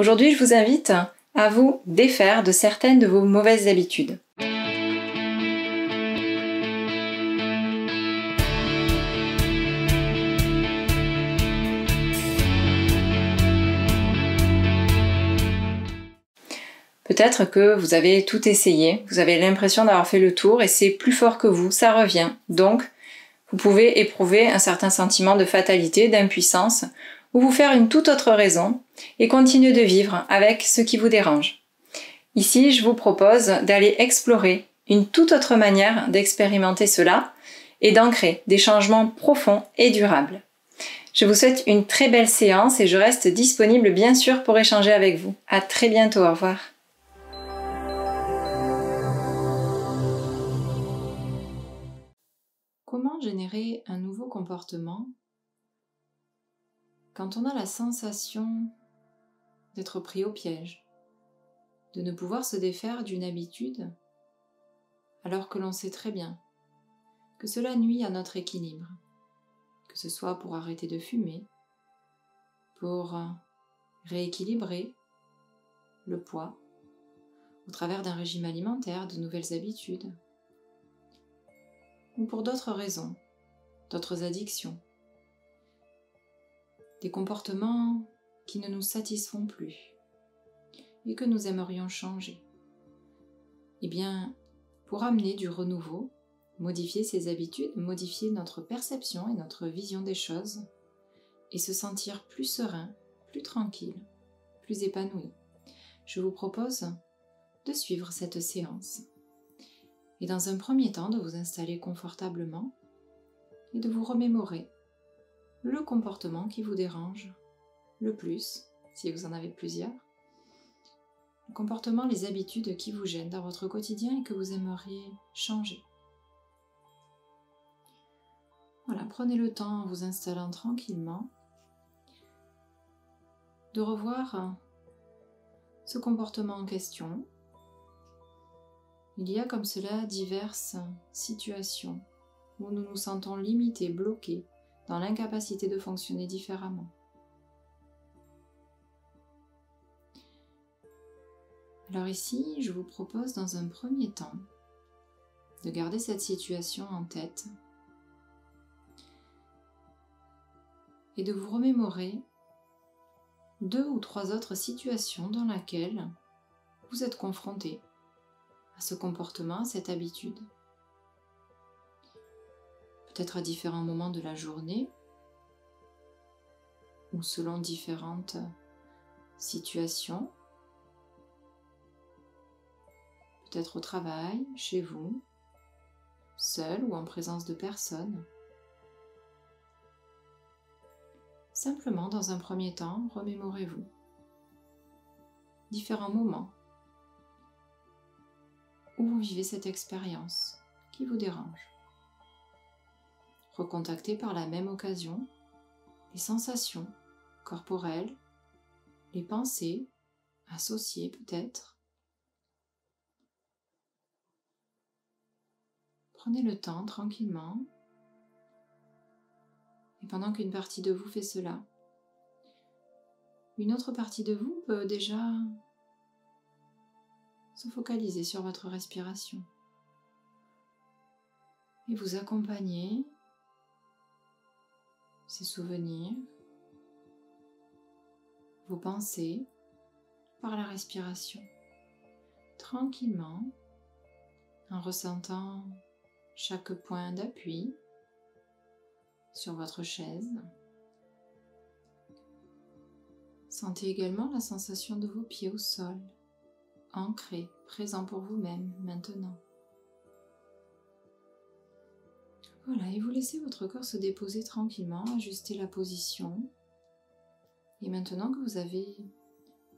Aujourd'hui, je vous invite à vous défaire de certaines de vos mauvaises habitudes. Peut-être que vous avez tout essayé, vous avez l'impression d'avoir fait le tour et c'est plus fort que vous, ça revient. Donc, vous pouvez éprouver un certain sentiment de fatalité, d'impuissance, ou vous faire une toute autre raison et continuer de vivre avec ce qui vous dérange. Ici, je vous propose d'aller explorer une toute autre manière d'expérimenter cela et d'ancrer des changements profonds et durables. Je vous souhaite une très belle séance et je reste disponible bien sûr pour échanger avec vous. À très bientôt, au revoir. Comment générer un nouveau comportement quand on a la sensation d'être pris au piège, de ne pouvoir se défaire d'une habitude alors que l'on sait très bien que cela nuit à notre équilibre, que ce soit pour arrêter de fumer, pour rééquilibrer le poids au travers d'un régime alimentaire, de nouvelles habitudes, ou pour d'autres raisons, d'autres addictions, des comportements qui ne nous satisfont plus et que nous aimerions changer. Eh bien, pour amener du renouveau, modifier ses habitudes, modifier notre perception et notre vision des choses, et se sentir plus serein, plus tranquille, plus épanoui, je vous propose de suivre cette séance. Et dans un premier temps, de vous installer confortablement et de vous remémorer le comportement qui vous dérange le plus, si vous en avez plusieurs, le comportement, les habitudes qui vous gênent dans votre quotidien et que vous aimeriez changer. Voilà, prenez le temps en vous installant tranquillement de revoir ce comportement en question. Il y a comme cela diverses situations où nous nous sentons limités, bloqués, dans l'incapacité de fonctionner différemment. Alors ici, je vous propose dans un premier temps de garder cette situation en tête et de vous remémorer 2 ou 3 autres situations dans lesquelles vous êtes confronté à ce comportement, à cette habitude. Peut-être à différents moments de la journée ou selon différentes situations. Peut-être au travail, chez vous, seul ou en présence de personnes. Simplement, dans un premier temps, remémorez-vous différents moments où vous vivez cette expérience qui vous dérange. Recontactez par la même occasion les sensations corporelles, les pensées associées peut-être. Prenez le temps tranquillement et pendant qu'une partie de vous fait cela, une autre partie de vous peut déjà se focaliser sur votre respiration et vous accompagner ces souvenirs, vos pensées par la respiration, tranquillement, en ressentant chaque point d'appui sur votre chaise. Sentez également la sensation de vos pieds au sol, ancrés, présents pour vous-même maintenant. Voilà, et vous laissez votre corps se déposer tranquillement, ajuster la position. Et maintenant que vous avez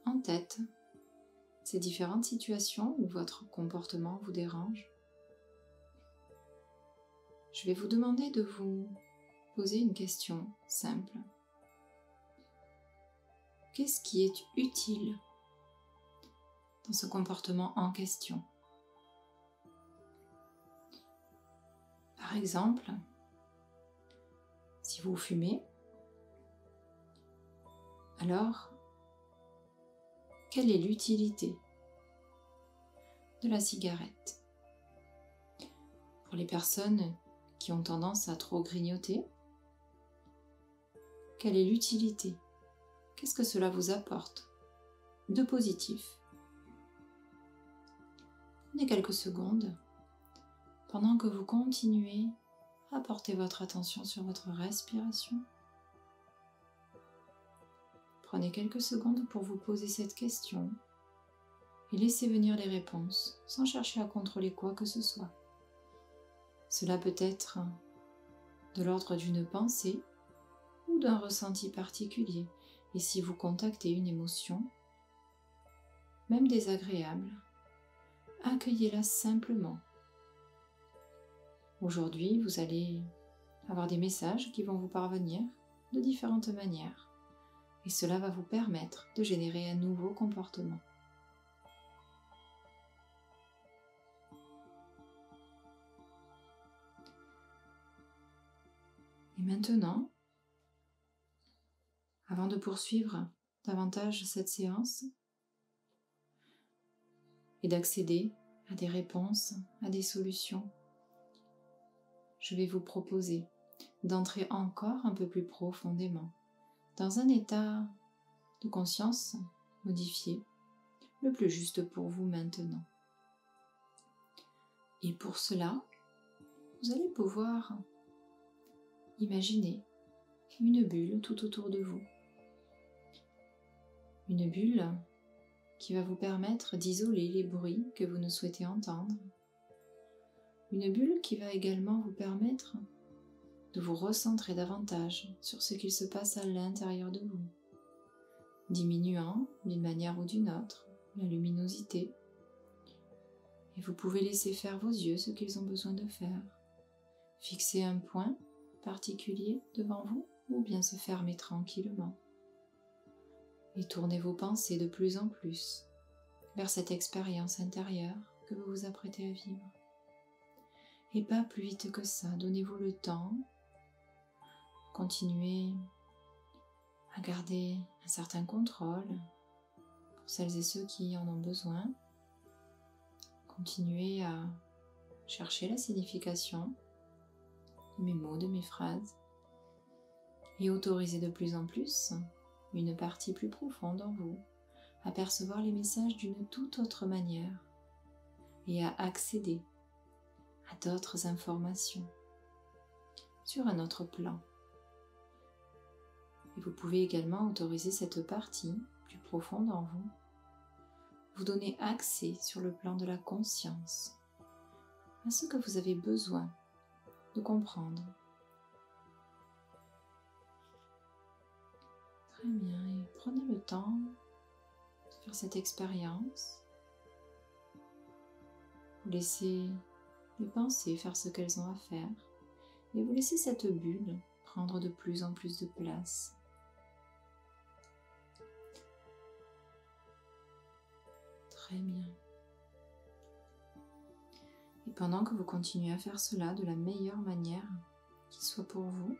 en tête ces différentes situations où votre comportement vous dérange, je vais vous demander de vous poser une question simple. Qu'est-ce qui est utile dans ce comportement en question? Par exemple, si vous fumez, alors Quelle est l'utilité de la cigarette? Pour les personnes qui ont tendance à trop grignoter, quelle est l'utilité? Qu'est-ce que cela vous apporte de positif? Prenez quelques secondes pendant que vous continuez à porter votre attention sur votre respiration. Prenez quelques secondes pour vous poser cette question et laissez venir les réponses sans chercher à contrôler quoi que ce soit. Cela peut être de l'ordre d'une pensée ou d'un ressenti particulier. Et si vous contactez une émotion, même désagréable, accueillez-la simplement. Aujourd'hui, vous allez avoir des messages qui vont vous parvenir de différentes manières. Et cela va vous permettre de générer un nouveau comportement. Et maintenant, avant de poursuivre davantage cette séance et d'accéder à des réponses, à des solutions, je vais vous proposer d'entrer encore un peu plus profondément dans un état de conscience modifié, le plus juste pour vous maintenant. Et pour cela, vous allez pouvoir imaginer une bulle tout autour de vous. Une bulle qui va vous permettre d'isoler les bruits que vous ne souhaitez entendre. Une bulle qui va également vous permettre de vous recentrer davantage sur ce qu'il se passe à l'intérieur de vous, diminuant d'une manière ou d'une autre la luminosité. Et vous pouvez laisser faire vos yeux ce qu'ils ont besoin de faire. Fixer un point particulier devant vous ou bien se fermer tranquillement. Et tournez vos pensées de plus en plus vers cette expérience intérieure que vous vous apprêtez à vivre. Et pas plus vite que ça, donnez-vous le temps. Continuez à garder un certain contrôle pour celles et ceux qui en ont besoin. Continuez à chercher la signification de mes mots, de mes phrases, et autorisez de plus en plus une partie plus profonde en vous à percevoir les messages d'une toute autre manière et à accéder à d'autres informations sur un autre plan. Et vous pouvez également autoriser cette partie plus profonde en vous, vous donner accès sur le plan de la conscience à ce que vous avez besoin de comprendre. Très bien, et prenez le temps de faire cette expérience. Vous laissez les pensées faire ce qu'elles ont à faire et vous laissez cette bulle prendre de plus en plus de place. Très bien. Et pendant que vous continuez à faire cela de la meilleure manière qui soit pour vous,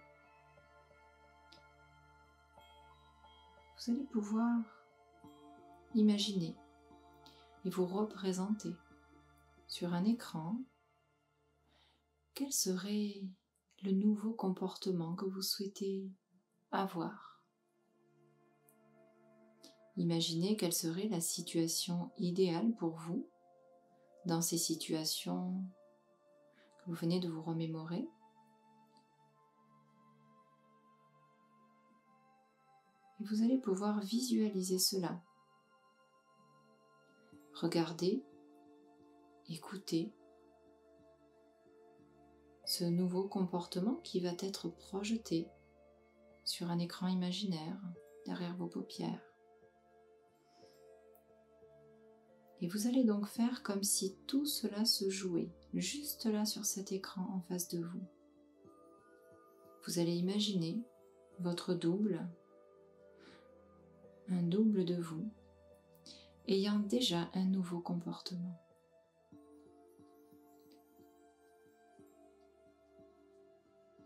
vous allez pouvoir imaginer et vous représenter sur un écran quel serait le nouveau comportement que vous souhaitez avoir. Imaginez quelle serait la situation idéale pour vous dans ces situations que vous venez de vous remémorer. Et vous allez pouvoir visualiser cela. Regardez, écoutez ce nouveau comportement qui va être projeté sur un écran imaginaire derrière vos paupières. Et vous allez donc faire comme si tout cela se jouait juste là sur cet écran en face de vous. Vous allez imaginer votre double, un double de vous, ayant déjà un nouveau comportement.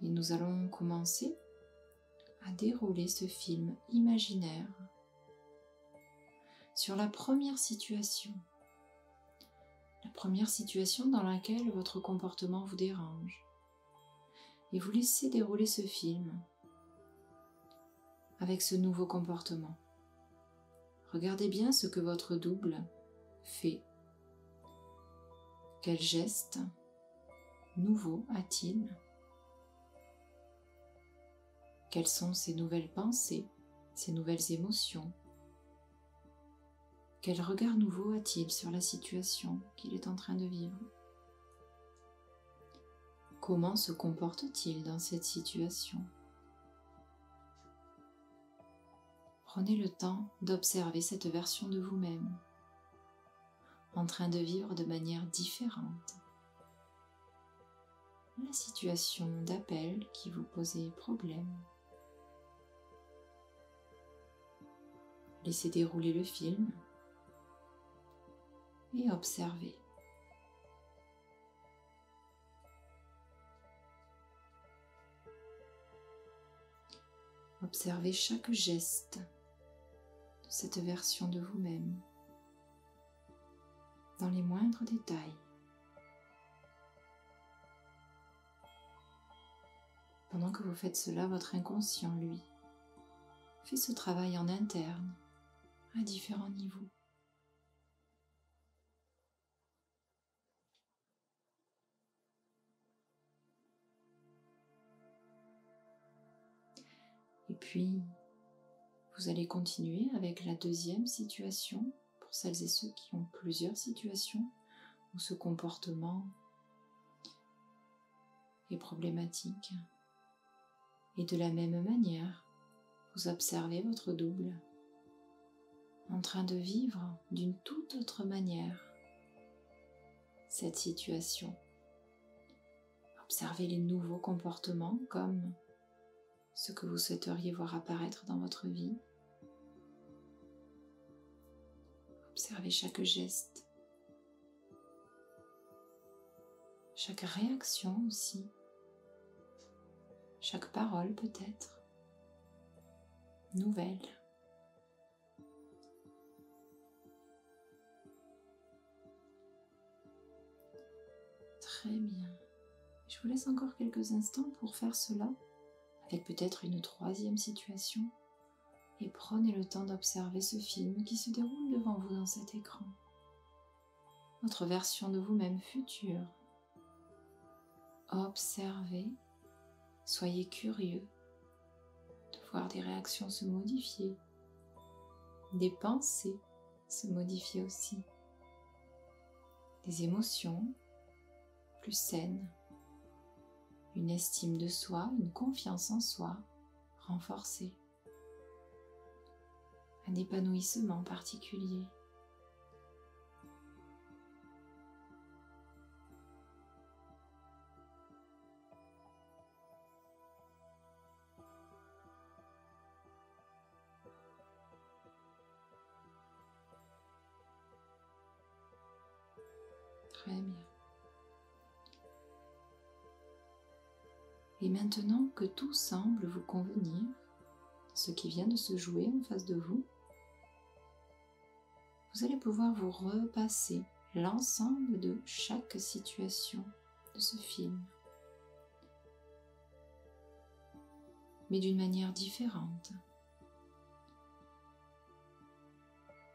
Et nous allons commencer à dérouler ce film imaginaire sur la première situation dans laquelle votre comportement vous dérange. Et vous laissez dérouler ce film avec ce nouveau comportement. Regardez bien ce que votre double fait. Quel geste nouveau a-t-il? Quelles sont ses nouvelles pensées, ses nouvelles émotions? Quel regard nouveau a-t-il sur la situation qu'il est en train de vivre? Comment se comporte-t-il dans cette situation? Prenez le temps d'observer cette version de vous-même, en train de vivre de manière différente la situation d'appel qui vous posait problème. Laissez dérouler le film et observez. Observez chaque geste de cette version de vous-même dans les moindres détails. Pendant que vous faites cela, votre inconscient, lui, fait ce travail en interne à différents niveaux. Et puis, vous allez continuer avec la deuxième situation, pour celles et ceux qui ont plusieurs situations où ce comportement est problématique. Et de la même manière, vous observez votre double en train de vivre d'une toute autre manière cette situation. Observez les nouveaux comportements comme ce que vous souhaiteriez voir apparaître dans votre vie. Observez chaque geste, chaque réaction aussi, chaque parole peut-être, nouvelle. Très bien. Je vous laisse encore quelques instants pour faire cela, avec peut-être une troisième situation, et prenez le temps d'observer ce film qui se déroule devant vous dans cet écran. Votre version de vous-même future. Observez, soyez curieux de voir des réactions se modifier, des pensées se modifier aussi, des émotions plus saines, une estime de soi, une confiance en soi renforcée, un épanouissement particulier. Très bien. Et maintenant que tout semble vous convenir, ce qui vient de se jouer en face de vous, vous allez pouvoir vous repasser l'ensemble de chaque situation de ce film, mais d'une manière différente.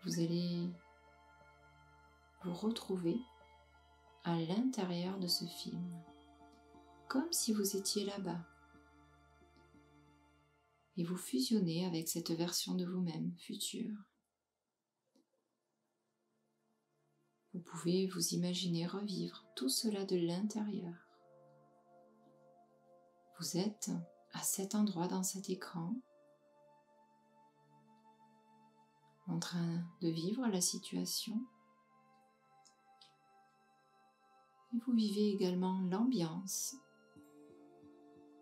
Vous allez vous retrouver à l'intérieur de ce film, comme si vous étiez là-bas, et vous fusionnez avec cette version de vous-même future. Vous pouvez vous imaginer revivre tout cela de l'intérieur. Vous êtes à cet endroit dans cet écran, en train de vivre la situation, et vous vivez également l'ambiance.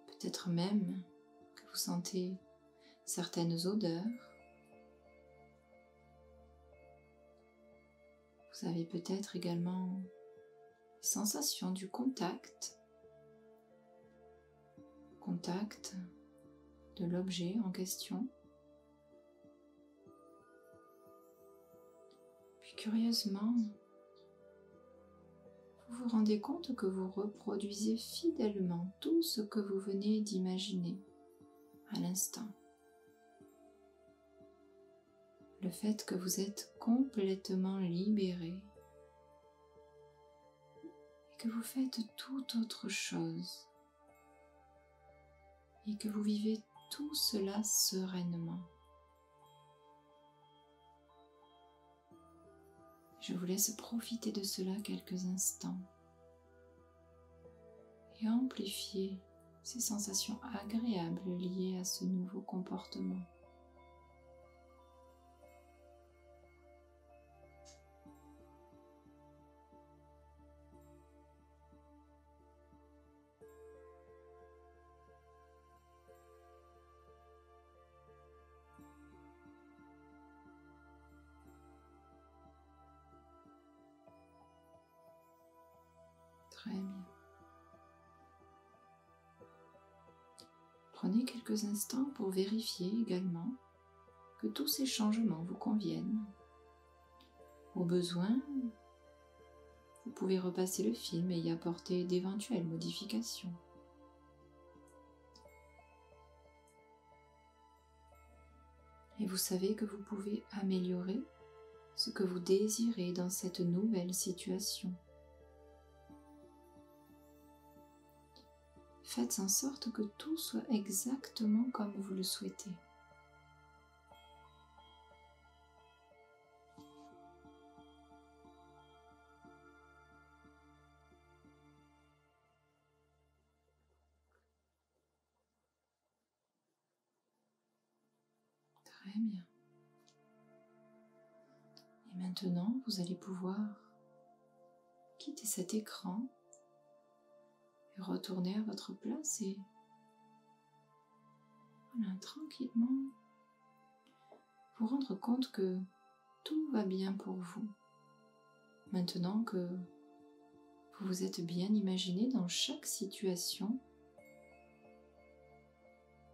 Peut-être même que vous sentez certaines odeurs. Vous avez peut-être également les sensations du contact de l'objet en question. Curieusement, vous vous rendez compte que vous reproduisez fidèlement tout ce que vous venez d'imaginer à l'instant. Le fait que vous êtes complètement libéré et que vous faites toute autre chose et que vous vivez tout cela sereinement. Je vous laisse profiter de cela quelques instants et amplifier ces sensations agréables liées à ce nouveau comportement. Très bien. Prenez quelques instants pour vérifier également que tous ces changements vous conviennent. Au besoin, vous pouvez repasser le film et y apporter d'éventuelles modifications. Et vous savez que vous pouvez améliorer ce que vous désirez dans cette nouvelle situation. Faites en sorte que tout soit exactement comme vous le souhaitez. Très bien. Et maintenant, vous allez pouvoir quitter cet écran et retourner à votre place et voilà, tranquillement vous rendre compte que tout va bien pour vous. Maintenant que vous vous êtes bien imaginé dans chaque situation,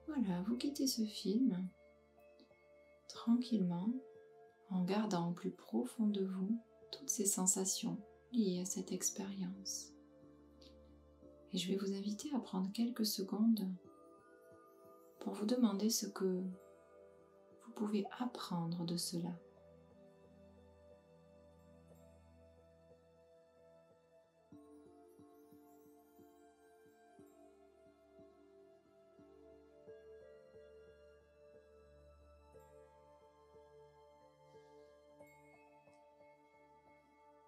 voilà, vous quittez ce film tranquillement en gardant au plus profond de vous toutes ces sensations liées à cette expérience. Et je vais vous inviter à prendre quelques secondes pour vous demander ce que vous pouvez apprendre de cela.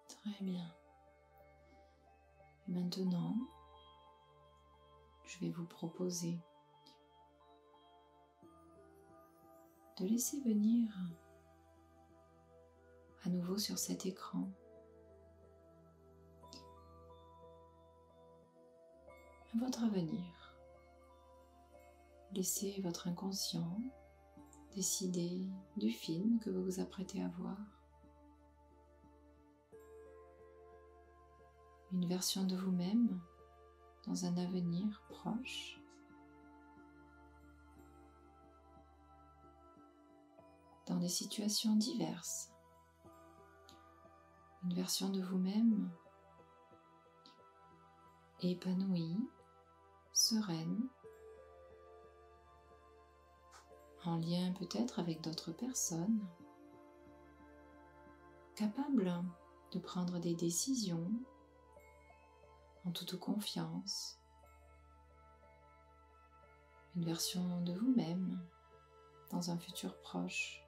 Très bien. Et maintenant, je vais vous proposer de laisser venir à nouveau sur cet écran votre avenir. Laissez votre inconscient décider du film que vous vous apprêtez à voir. Une version de vous-même dans un avenir proche. Dans des situations diverses. Une version de vous-même épanouie, sereine, en lien peut-être avec d'autres personnes, capable de prendre des décisions en toute confiance. Une version de vous-même dans un futur proche,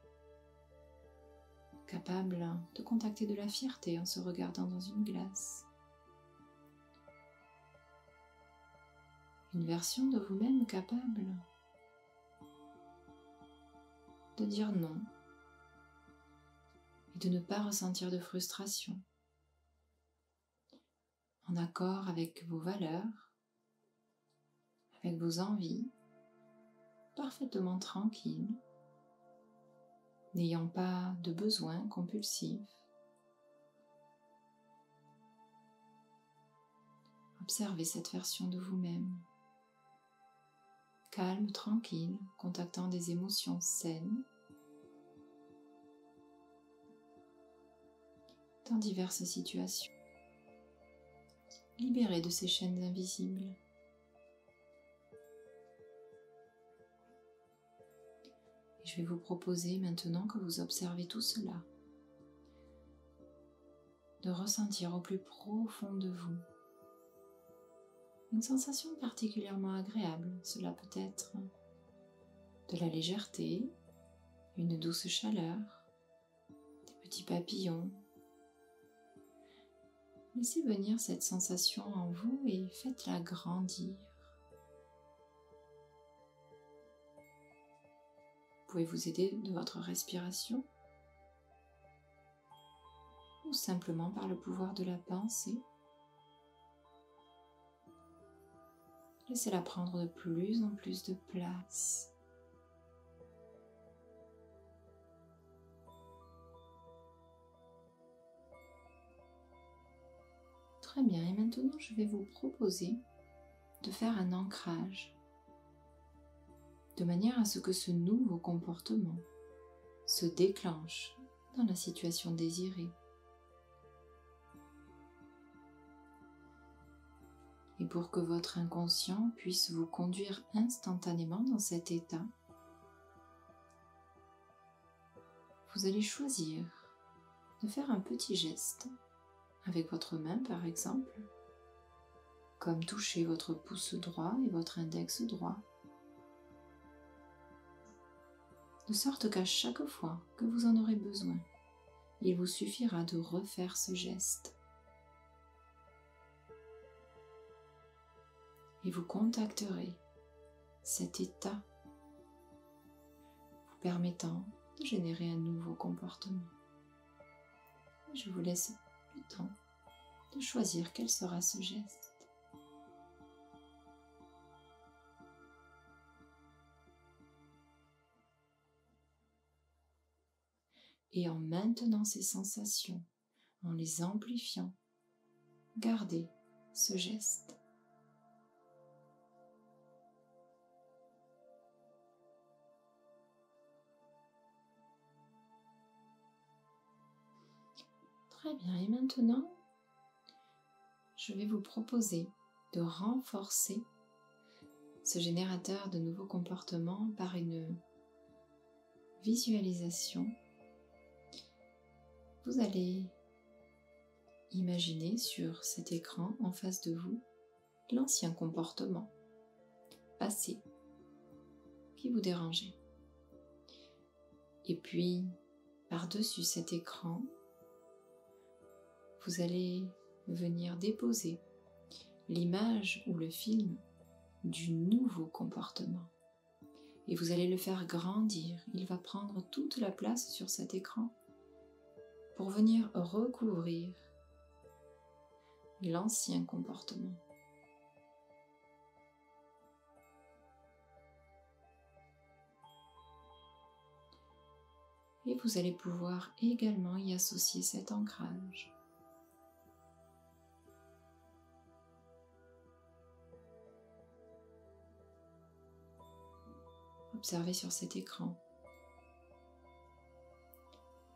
capable de contacter de la fierté en se regardant dans une glace. Une version de vous-même capable de dire non et de ne pas ressentir de frustration, en accord avec vos valeurs, avec vos envies, parfaitement tranquille, n'ayant pas de besoins compulsifs. Observez cette version de vous-même, calme, tranquille, contactant des émotions saines, dans diverses situations. Libérez de ces chaînes invisibles. Et je vais vous proposer maintenant que vous observez tout cela, de ressentir au plus profond de vous une sensation particulièrement agréable. Cela peut être de la légèreté, une douce chaleur, des petits papillons. Laissez venir cette sensation en vous et faites-la grandir. Vous pouvez vous aider de votre respiration ou simplement par le pouvoir de la pensée. Laissez-la prendre de plus en plus de place. Très bien, et maintenant je vais vous proposer de faire un ancrage, de manière à ce que ce nouveau comportement se déclenche dans la situation désirée. Et pour que votre inconscient puisse vous conduire instantanément dans cet état, vous allez choisir de faire un petit geste avec votre main par exemple, comme toucher votre pouce droit et votre index droit, de sorte qu'à chaque fois que vous en aurez besoin, il vous suffira de refaire ce geste. Et vous contacterez cet état vous permettant de générer un nouveau comportement. Je vous laisse le temps de choisir quel sera ce geste. Et en maintenant ces sensations, en les amplifiant, gardez ce geste. Très bien, et maintenant, je vais vous proposer de renforcer ce générateur de nouveaux comportements par une visualisation. Vous allez imaginer sur cet écran en face de vous l'ancien comportement passé qui vous dérangeait. Et puis, par-dessus cet écran, vous allez venir déposer l'image ou le film du nouveau comportement. Et vous allez le faire grandir. Il va prendre toute la place sur cet écran pour venir recouvrir l'ancien comportement. Et vous allez pouvoir également y associer cet ancrage. Observez sur cet écran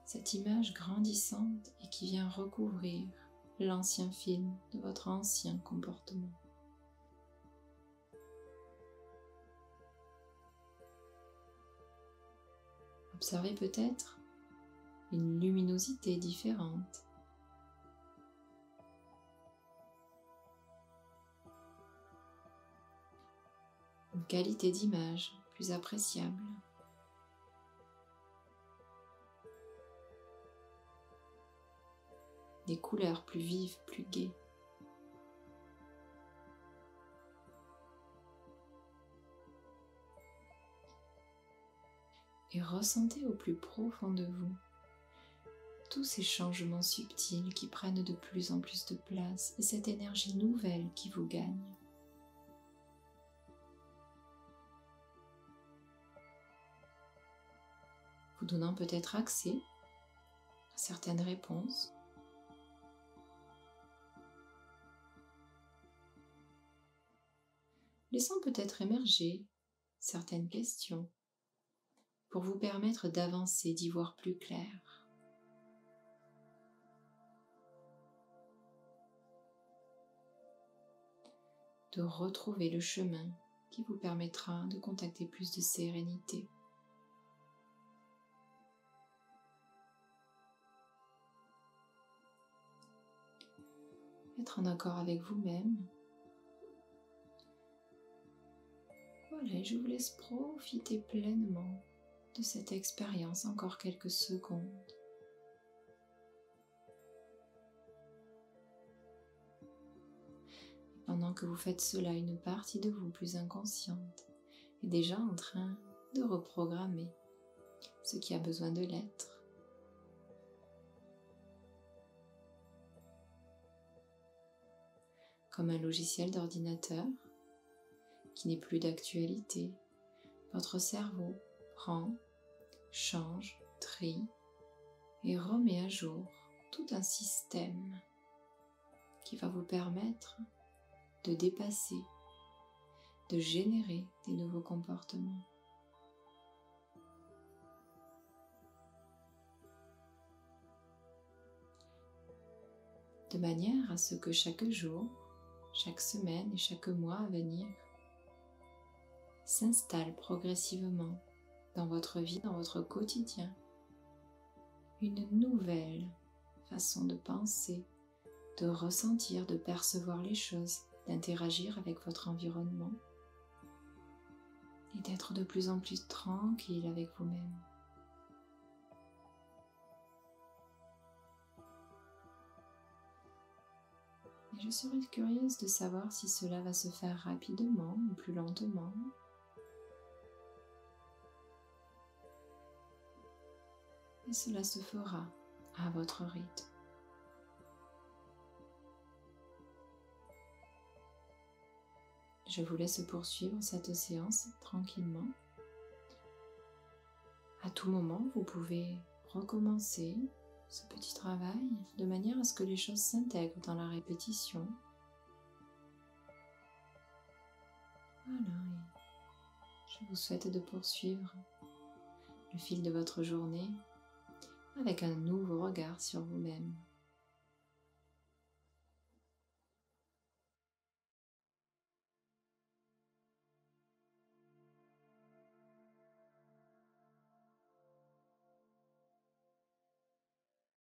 cette image grandissante et qui vient recouvrir l'ancien film de votre ancien comportement. Observez peut-être une luminosité différente. Une qualité d'image plus appréciable. Des couleurs plus vives, plus gaies. Et ressentez au plus profond de vous tous ces changements subtils qui prennent de plus en plus de place et cette énergie nouvelle qui vous gagne. Vous donnant peut-être accès à certaines réponses. Laissant peut-être émerger certaines questions pour vous permettre d'avancer, d'y voir plus clair. de retrouver le chemin qui vous permettra de contacter plus de sérénité. Être en accord avec vous-même. Voilà, et je vous laisse profiter pleinement de cette expérience encore quelques secondes. Pendant que vous faites cela, une partie de vous plus inconsciente est déjà en train de reprogrammer ce qui a besoin de l'être. Comme un logiciel d'ordinateur qui n'est plus d'actualité, votre cerveau prend, change, trie et remet à jour tout un système qui va vous permettre de dépasser, de générer des nouveaux comportements. De manière à ce que chaque jour, chaque semaine et chaque mois à venir s'installe progressivement dans votre vie, dans votre quotidien, une nouvelle façon de penser, de ressentir, de percevoir les choses, d'interagir avec votre environnement et d'être de plus en plus tranquille avec vous-même. Et je serais curieuse de savoir si cela va se faire rapidement ou plus lentement. Et cela se fera à votre rythme. Je vous laisse poursuivre cette séance tranquillement. À tout moment, vous pouvez recommencer ce petit travail de manière à ce que les choses s'intègrent dans la répétition. Voilà, et je vous souhaite de poursuivre le fil de votre journée avec un nouveau regard sur vous-même.